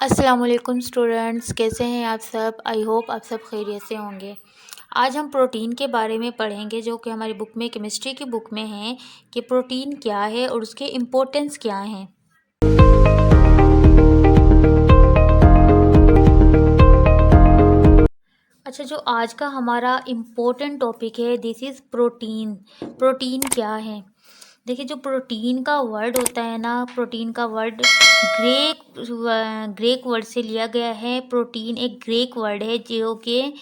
अस्सलाम वालेकुम स्टूडेंट्स, कैसे हैं आप सब। आई होप आप सब खैरियत से होंगे। आज हम प्रोटीन के बारे में पढ़ेंगे, जो कि हमारी बुक में, केमिस्ट्री की बुक में है कि प्रोटीन क्या है और उसके इम्पोर्टेंस क्या हैं। अच्छा, जो आज का हमारा इम्पोर्टेंट टॉपिक है, दिस इज़ प्रोटीन। प्रोटीन क्या है? देखिए, जो प्रोटीन का वर्ड होता है ना, प्रोटीन का वर्ड ग्रीक वर्ड से लिया गया है। प्रोटीन एक ग्रीक वर्ड है जो कि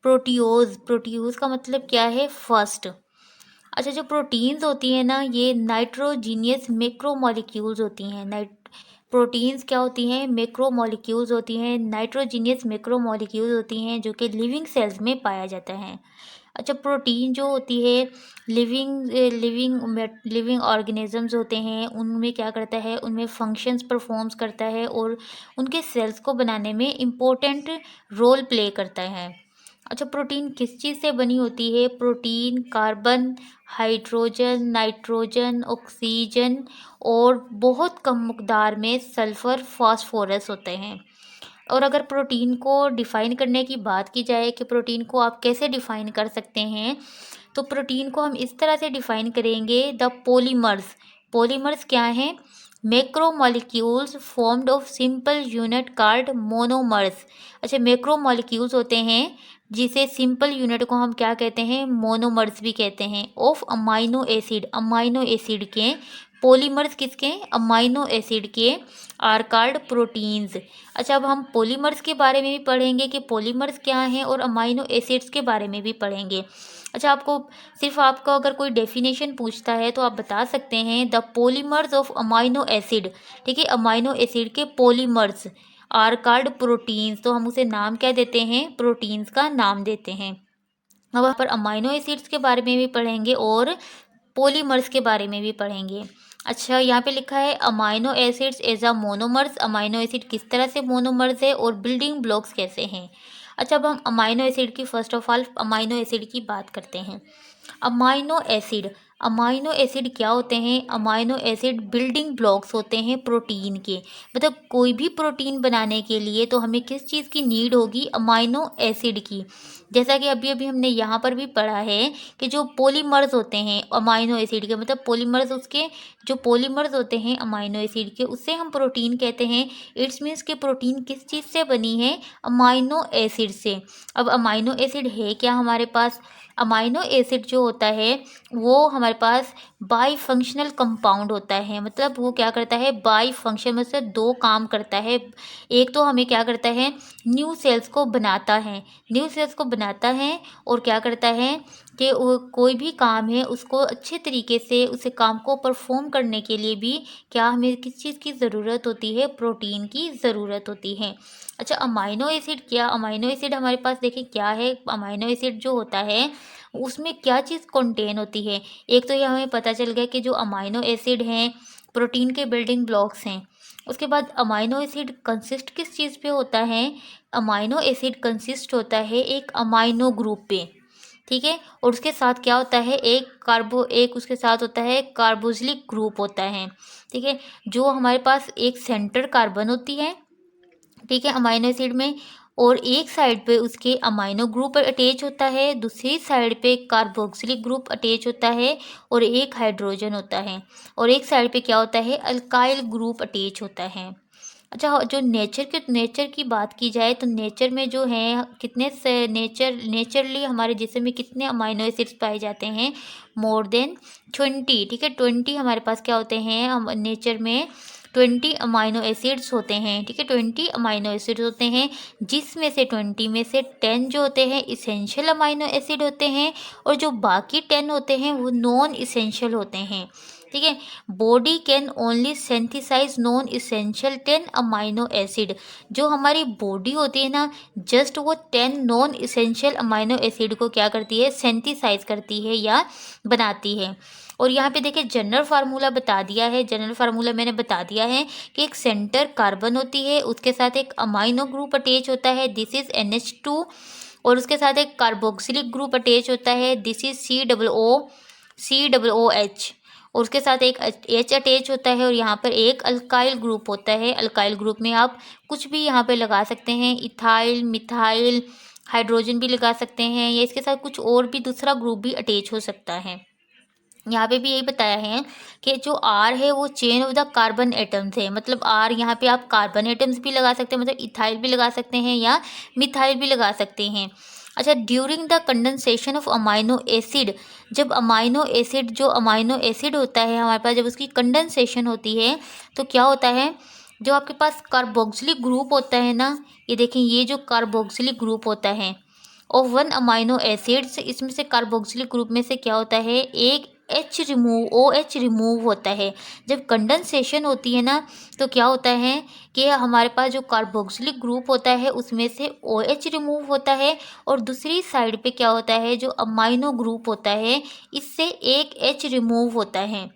प्रोटियोज का मतलब क्या है? फर्स्ट। अच्छा, जो प्रोटीन्स होती हैं ना, ये नाइट्रोजीनियस मैक्रोमोलिक्यूल्स होती हैं। प्रोटीन्स क्या होती हैं? मैक्रोमोलिक्यूल्स होती हैं, नाइट्रोजीनियस मैक्रोमोलिक्यूल्स होती हैं, जो कि लिविंग सेल्स में पाया जाता है। अच्छा, प्रोटीन जो होती है, लिविंग ऑर्गेनिजम्स होते हैं, उनमें क्या करता है? उनमें फंक्शंस परफॉर्म्स करता है और उनके सेल्स को बनाने में इम्पोर्टेंट रोल प्ले करता है। अच्छा, प्रोटीन किस चीज़ से बनी होती है? Protein carbon, hydrogen, nitrogen, oxygen और बहुत कम मकदार में सल्फ़र, फास्फोरस होते हैं। और अगर प्रोटीन को डिफ़ाइन करने की बात की जाए कि प्रोटीन को आप कैसे डिफ़ाइन कर सकते हैं, तो प्रोटीन को हम इस तरह से डिफ़ाइन करेंगे, द पॉलीमर्स। पॉलीमर्स क्या हैं? Macromolecules formed of simple unit called monomers. अच्छा, मैक्रोमोलिक्यूल्स होते हैं जिसे सिंपल यूनिट को हम क्या कहते हैं? मोनोमर्स भी कहते हैं। Of amino acid, amino acid के। पॉलीमर्स किसके? अमाइनो एसिड के आर कॉल्ड प्रोटीन्स। अच्छा, अब हम पॉलीमर्स के बारे में भी पढ़ेंगे कि पॉलीमर्स क्या हैं, और अमाइनो एसिड्स के बारे में भी पढ़ेंगे। अच्छा, आपको अगर कोई डेफिनेशन पूछता है तो आप बता सकते हैं the polymers of amino acid. ठीक है, अमाइनो एसिड के पॉलीमर्स आर कॉल्ड प्रोटीन्स। तो हम उसे नाम क्या देते हैं? प्रोटीन्स का नाम देते हैं। अब यहाँ पर अमाइनो एसिड्स के बारे में भी पढ़ेंगे और पॉलीमर्स के बारे में भी पढ़ेंगे। अच्छा, यहाँ पे लिखा है amino acids as a monomers. Amino acid किस तरह से मोनोमर्स है और बिल्डिंग ब्लॉक्स कैसे हैं। अच्छा, अब हम अमाइनो एसिड की, first of all amino acid की बात करते हैं। अमाइनो एसिड, अमाइनो एसिड क्या होते हैं? अमाइनो एसिड बिल्डिंग ब्लॉक्स होते हैं प्रोटीन के। मतलब कोई भी प्रोटीन बनाने के लिए तो हमें किस चीज़ की नीड होगी? अमाइनो एसिड की। जैसा कि अभी अभी हमने यहाँ पर भी पढ़ा है कि जो पॉलीमर्स होते हैं अमाइनो एसिड के, मतलब पॉलीमर्स, उसके जो पॉलीमर्स होते हैं अमाइनो एसिड के, उससे हम प्रोटीन कहते हैं। इट्स मीन्स कि प्रोटीन किस चीज़ से बनी है? अमाइनो एसिड से। अब अमाइनो एसिड है क्या हमारे पास? अमाइनो एसिड जो होता है वो हमारे पास बाई फंक्शनल कंपाउंड होता है। मतलब वो क्या करता है? बाई फंक्शन, मतलब दो काम करता है। एक तो हमें क्या करता है? न्यू सेल्स को बनाता है, न्यू सेल्स को बनाता है, और क्या करता है कि वो कोई भी काम है उसको अच्छे तरीके से, उसे काम को परफॉर्म करने के लिए भी क्या हमें किस चीज़ की ज़रूरत होती है? प्रोटीन की ज़रूरत होती है। अच्छा, अमाइनो एसिड क्या? अमाइनो एसिड हमारे पास देखिए क्या है। अमाइनो एसिड जो होता है उसमें क्या चीज़ कंटेन होती है? एक तो ये हमें पता चल गया कि जो अमाइनो एसिड हैं प्रोटीन के बिल्डिंग ब्लॉक्स हैं। उसके बाद अमाइनो एसिड कंसिस्ट किस चीज़ पे होता है? अमाइनो एसिड कंसिस्ट होता है एक अमाइनो ग्रुप पे। ठीक है, और उसके साथ क्या होता है? एक उसके साथ होता है कार्बोक्सिलिक ग्रुप होता है। ठीक है, जो हमारे पास एक सेंटर कार्बन होती है, ठीक है, अमाइनो एसिड में, और एक साइड पे उसके अमाइनो ग्रुप अटैच होता है, दूसरी साइड पे कार्बोक्सिलिक ग्रुप अटैच होता है और एक हाइड्रोजन होता है, और एक साइड पे क्या होता है? अल्काइल ग्रुप अटैच होता है। अच्छा, जो नेचर की बात की जाए तो नेचर में जो है कितने से नेचरली हमारे जिस्म में कितने अमाइनो एसिड्स पाए जाते हैं? More than 20। ठीक है, 20 हमारे पास क्या होते हैं? हम नेचर में 20 अमाइनो एसिड्स होते हैं। ठीक है, 20 अमाइनो एसिड्स होते हैं, जिसमें से 20 में से 10 जो होते हैं इसेंशियल अमाइनो एसिड होते हैं, और जो बाकी 10 होते हैं वो नॉन इसेंशियल होते हैं। ठीक है, body can only synthesise non essential 10 amino acid. जो हमारी बॉडी होती है ना, जस्ट वो 10 नॉन इसेंशियल अमाइनो एसिड को क्या करती है? सिंथेसाइज करती है या बनाती है। और यहाँ पे देखिए जनरल फार्मूला बता दिया है। जनरल फार्मूला मैंने बता दिया है कि एक सेंटर कार्बन होती है, उसके साथ एक अमाइनो ग्रुप अटैच होता है, दिस इज NH2, और उसके साथ एक कार्बोक्सिलिक ग्रुप अटैच होता है, दिस इज COOH। और उसके साथ एक H अटैच होता है और यहाँ पर एक अल्काइल ग्रुप होता है। अल्काइल ग्रुप में आप कुछ भी यहाँ पे लगा सकते हैं, इथाइल, मिथाइल, हाइड्रोजन भी लगा सकते हैं, या इसके साथ कुछ और भी दूसरा ग्रुप भी अटैच हो सकता है। यहाँ पे भी यही बताया है कि जो आर है वो chain of the carbon atoms है, मतलब आर यहाँ पे आप कार्बन एटम्स भी लगा सकते हैं, मतलब इथाइल भी लगा सकते हैं या मिथाइल भी लगा सकते हैं। अच्छा, during the condensation of amino acid, जब अमाइनो एसिड, जो अमाइनो एसिड होता है हमारे पास, जब उसकी कंडेंसेशन होती है तो क्या होता है, जो आपके पास कार्बोक्सिलिक ग्रुप होता है ना, ये देखें, ये जो कार्बोक्सिलिक ग्रुप होता है ऑफ वन अमाइनो एसिड्स, इसमें से कार्बोक्सिलिक ग्रुप में से क्या होता है, एक OH रिमूव होता है। जब कंडेंसेशन होती है ना तो क्या होता है कि हमारे पास जो कार्बोक्सिलिक ग्रुप होता है उसमें से OH रिमूव होता है, और दूसरी साइड पे क्या होता है, जो अमाइनो ग्रुप होता है इससे एक H रिमूव होता है।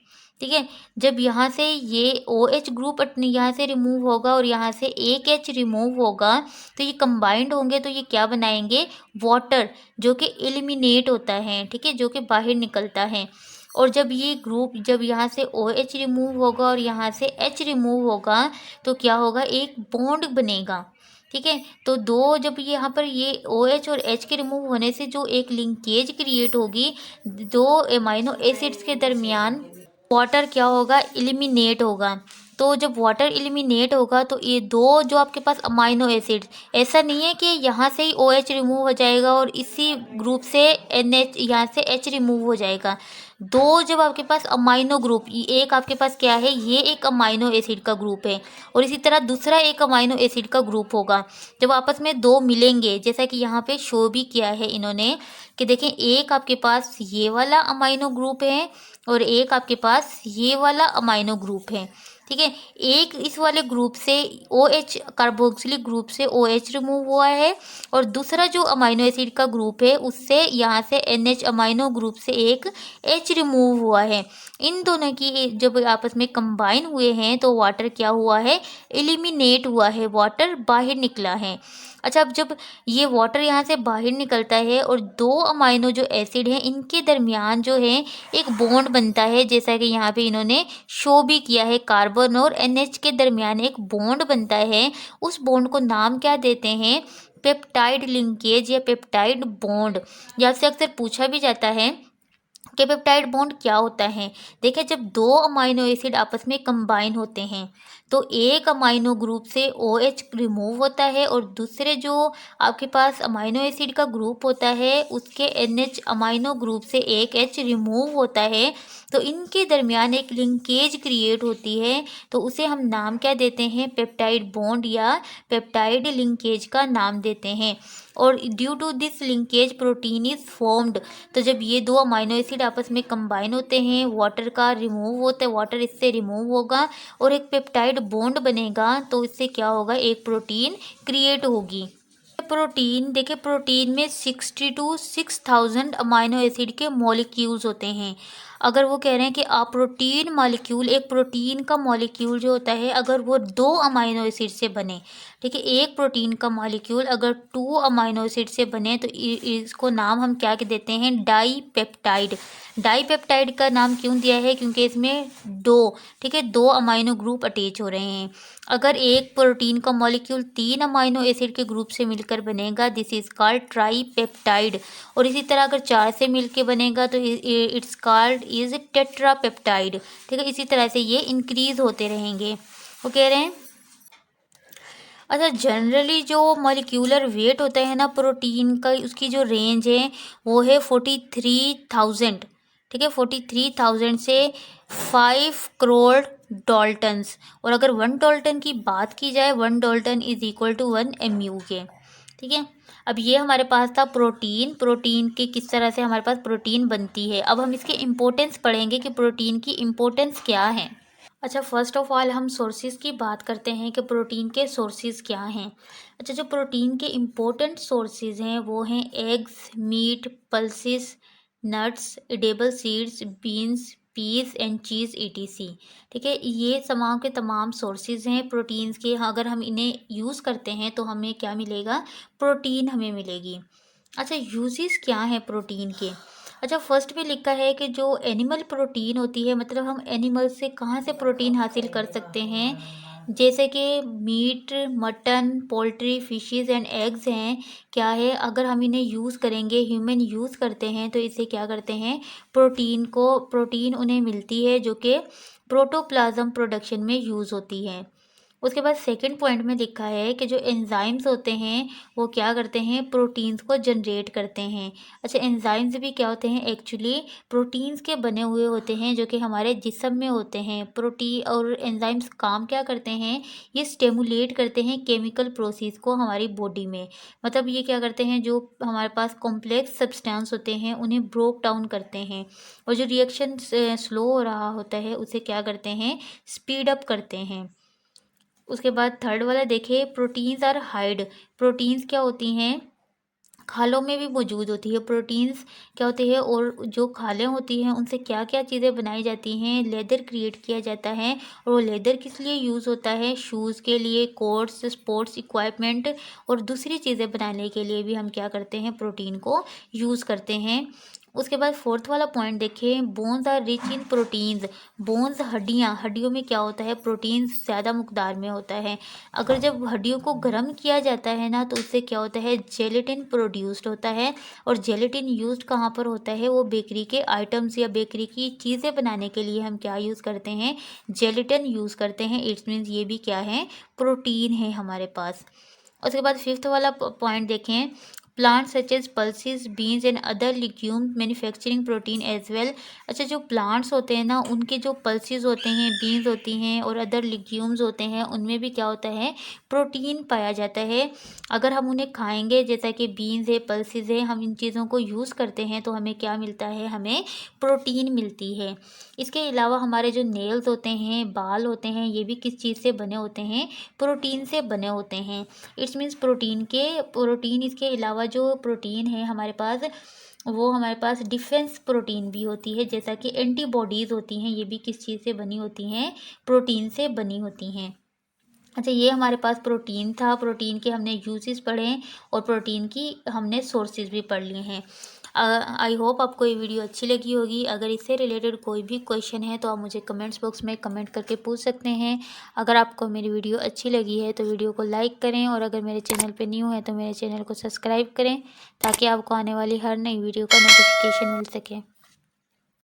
ठीक है, जब यहाँ से ये OH ग्रुप यहाँ से रिमूव होगा और यहाँ से एक H रिमूव होगा तो ये कंबाइंड होंगे, तो ये क्या बनाएंगे, वाटर, जो कि एलिमिनेट होता है, ठीक है, जो कि बाहर निकलता है। और जब ये ग्रुप, जब यहाँ से OH रिमूव होगा और यहाँ से H रिमूव होगा तो क्या होगा, एक बॉन्ड बनेगा। ठीक है, तो दो, जब ये यहाँ पर ये OH और H के रिमूव होने से जो एक लिंकेज क्रिएट होगी दो एमाइनो एसिड्स के दरमियान, वाटर क्या होगा, एलिमिनेट होगा। तो जब वाटर एलिमिनेट होगा तो ये दो जो आपके पास अमाइनो एसिड्स, ऐसा नहीं है कि यहाँ से ही OH रिमूव हो जाएगा और इसी ग्रुप से NH, यहाँ से H रिमूव हो जाएगा। दो जब आपके पास अमाइनो ग्रुप, एक आपके पास क्या है, ये एक अमाइनो एसिड का ग्रुप है और इसी तरह दूसरा एक अमाइनो एसिड का ग्रुप होगा, जब आपस में दो मिलेंगे, जैसा कि यहाँ पे शो भी किया है इन्होंने कि देखें, एक आपके पास ये वाला अमाइनो ग्रुप है और एक आपके पास ये वाला अमाइनो ग्रुप है। ठीक है, एक इस वाले ग्रुप से OH, कार्बोक्सिलिक ग्रुप से OH रिमूव हुआ है और दूसरा जो अमाइनो एसिड का ग्रुप है उससे यहाँ से NH अमाइनो ग्रुप से एक H रिमूव हुआ है। इन दोनों की जब आपस में कंबाइन हुए हैं तो वाटर क्या हुआ है, एलिमिनेट हुआ है, वाटर बाहर निकला है। अच्छा, अब जब ये वाटर यहाँ से बाहर निकलता है और दो अमाइनो जो एसिड हैं इनके दरमियान जो है एक बॉन्ड बनता है, जैसा कि यहाँ पे इन्होंने शो भी किया है, कार्बन और NH के दरमियान एक बॉन्ड बनता है। उस बॉन्ड को नाम क्या देते हैं, पेप्टाइड लिंकेज या पेप्टाइड बॉन्ड। या आपसे अक्सर पूछा भी जाता है कि पेप्टाइड बॉन्ड क्या होता है। देखिए, जब दो अमाइनो एसिड आपस में कंबाइन होते हैं तो एक अमाइनो ग्रुप से OH रिमूव होता है और दूसरे जो आपके पास अमाइनो एसिड का ग्रुप होता है उसके NH अमाइनो ग्रुप से एक H रिमूव होता है, तो इनके दरमियान एक लिंकेज क्रिएट होती है, तो उसे हम नाम क्या देते हैं, पेप्टाइड बॉन्ड या पेप्टाइड लिंकेज का नाम देते हैं। और due to this linkage protein is formed, तो जब ये दो अमाइनो एसिड आपस में कंबाइन होते हैं, वाटर का रिमूव होता है, वाटर इससे रिमूव होगा और एक पेप्टाइड बॉन्ड बनेगा, तो इससे क्या होगा, एक प्रोटीन क्रिएट होगी। प्रोटीन, देखिए, प्रोटीन में 60 to 6000 अमाइनो एसिड के मॉलिक्यूल्स होते हैं। अगर वो कह रहे हैं कि आप प्रोटीन मॉलिक्यूल, एक प्रोटीन का मॉलिक्यूल जो होता है अगर वो दो अमाइनो एसिड से बने, ठीक है, एक प्रोटीन का मॉलिक्यूल अगर 2 अमाइनो एसिड से बने तो इसको नाम हम क्या देते हैं, डाईपेप्टाइड। डाईपेप्टाइड का नाम क्यों दिया है, क्योंकि इसमें दो, ठीक है, दो अमाइनो ग्रुप अटैच हो रहे हैं। अगर एक प्रोटीन का मॉलिक्यूल 3 अमाइनो एसिड के ग्रुप से मिलकर बनेगा, दिस इज कॉल्ड ट्राईपेप्टाइड। और इसी तरह अगर 4 से मिलकर बनेगा तो इट्स कॉल्ड इज टेट्रापेप्टाइड। ठीक है, इसी तरह से ये इंक्रीज होते रहेंगे, वो कह रहे हैं। अच्छा, जनरली जो मॉलिक्यूलर वेट होता है ना प्रोटीन का, उसकी जो रेंज है वो है 43,000, ठीक है, 43,000 से 5 करोड़ डाल्टन्स। और अगर 1 डाल्टन की बात की जाए, 1 dalton is equal to 1 MU के। ठीक है, अब ये हमारे पास था प्रोटीन, प्रोटीन की किस तरह से हमारे पास प्रोटीन बनती है। अब हम इसके इम्पोर्टेंस पढ़ेंगे कि प्रोटीन की इम्पोर्टेंस क्या है। अच्छा, फर्स्ट ऑफ ऑल हम सोर्सेज की बात करते हैं कि प्रोटीन के सोर्सेज क्या हैं। अच्छा, जो प्रोटीन के इम्पोर्टेंट सोर्सेज हैं वो हैं eggs, meat, pulses, nuts, edible seeds, beans, peas and cheese ETC। ठीक है, ये तमाम के तमाम सोर्सेज हैं प्रोटीन्स के। अगर हम इन्हें यूज़ करते हैं तो हमें क्या मिलेगा, प्रोटीन हमें मिलेगी। अच्छा, यूजेस क्या हैं प्रोटीन के। अच्छा, फर्स्ट में लिखा है कि जो एनिमल प्रोटीन होती है, मतलब हम एनिमल से कहाँ से प्रोटीन हासिल कर सकते हैं, जैसे कि meat, mutton, poultry, fishes and eggs हैं। क्या है, अगर हम इन्हें यूज़ करेंगे, ह्यूमन यूज़ करते हैं, तो इससे क्या करते हैं, प्रोटीन उन्हें मिलती है जो कि प्रोटोप्लाज्म प्रोडक्शन में यूज़ होती है। उसके बाद सेकंड पॉइंट में लिखा है कि जो एंजाइम्स होते हैं वो क्या करते हैं, प्रोटीन्स को जनरेट करते हैं। अच्छा, एंजाइम्स भी क्या होते हैं, एक्चुअली प्रोटीन्स के बने हुए होते हैं जो कि हमारे जिस्म में होते हैं। प्रोटीन और एंजाइम्स काम क्या करते हैं, ये स्टेमुलेट करते हैं केमिकल प्रोसेस को हमारी बॉडी में। मतलब ये क्या करते हैं, जो हमारे पास कॉम्प्लेक्स सब्सटेंस होते हैं उन्हें ब्रोक डाउन करते हैं, और जो रिएक्शन स्लो हो रहा होता है उसे क्या करते हैं, स्पीड अप करते हैं। उसके बाद थर्ड वाला देखिए, प्रोटीन्स आर हाइड। प्रोटीन्स क्या होती हैं, खालों में भी मौजूद होती है। प्रोटीन्स क्या होती है, और जो खालें होती हैं उनसे क्या क्या चीज़ें बनाई जाती हैं, लेदर क्रिएट किया जाता है। और वो लेदर किस लिए यूज़ होता है, शूज़ के लिए, कोट्स, स्पोर्ट्स इक्वाइपमेंट और दूसरी चीज़ें बनाने के लिए भी हम क्या करते हैं, प्रोटीन को यूज़ करते हैं। उसके बाद फोर्थ वाला पॉइंट देखें, bones are rich in proteins. Bones हड्डियों में क्या होता है, प्रोटीन्स ज़्यादा मकदार में होता है। अगर जब हड्डियों को गर्म किया जाता है ना, तो उससे क्या होता है, जेलेटिन प्रोड्यूस्ड होता है। और जेलेटिन यूज्ड कहाँ पर होता है, वो बेकरी के आइटम्स या बेकरी की चीज़ें बनाने के लिए हम क्या यूज़ करते हैं, जेलेटिन यूज़ करते हैं। इट्स मीन्स ये भी क्या है, प्रोटीन है हमारे पास। उसके बाद फिफ्थ वाला पॉइंट देखें, plant such as pulses, beans and other legume manufacturing protein as well. अच्छा, जो प्लांट्स होते हैं ना, उनके जो पल्सेस होते हैं, बीन्स होती हैं और अदर लिग्यूम्स होते हैं, उनमें भी क्या होता है, प्रोटीन पाया जाता है। अगर हम उन्हें खाएंगे, जैसा कि बीन्स है, पल्सेस है, हम इन चीज़ों को यूज़ करते हैं तो हमें क्या मिलता है, हमें प्रोटीन मिलती है। इसके अलावा हमारे जो नेल्स होते हैं, बाल होते हैं, ये भी किस चीज़ से बने होते हैं, प्रोटीन से बने होते हैं। इट्स मीन्स प्रोटीन इसके अलावा जो प्रोटीन है हमारे पास, वो हमारे पास डिफेंस प्रोटीन भी होती है, जैसा कि एंटीबॉडीज़ होती हैं, ये भी किस चीज़ से बनी होती हैं, प्रोटीन से बनी होती हैं। अच्छा, ये हमारे पास प्रोटीन था। प्रोटीन के हमने यूजेस पढ़े हैं और प्रोटीन की हमने सोर्सेज भी पढ़ लिए हैं। आई होप आपको ये वीडियो अच्छी लगी होगी। अगर इससे रिलेटेड कोई भी क्वेश्चन है तो आप मुझे कमेंट्स बॉक्स में कमेंट करके पूछ सकते हैं। अगर आपको मेरी वीडियो अच्छी लगी है तो वीडियो को लाइक करें, और अगर मेरे चैनल पे न्यू है तो मेरे चैनल को सब्सक्राइब करें, ताकि आपको आने वाली हर नई वीडियो का नोटिफिकेशन मिल सके।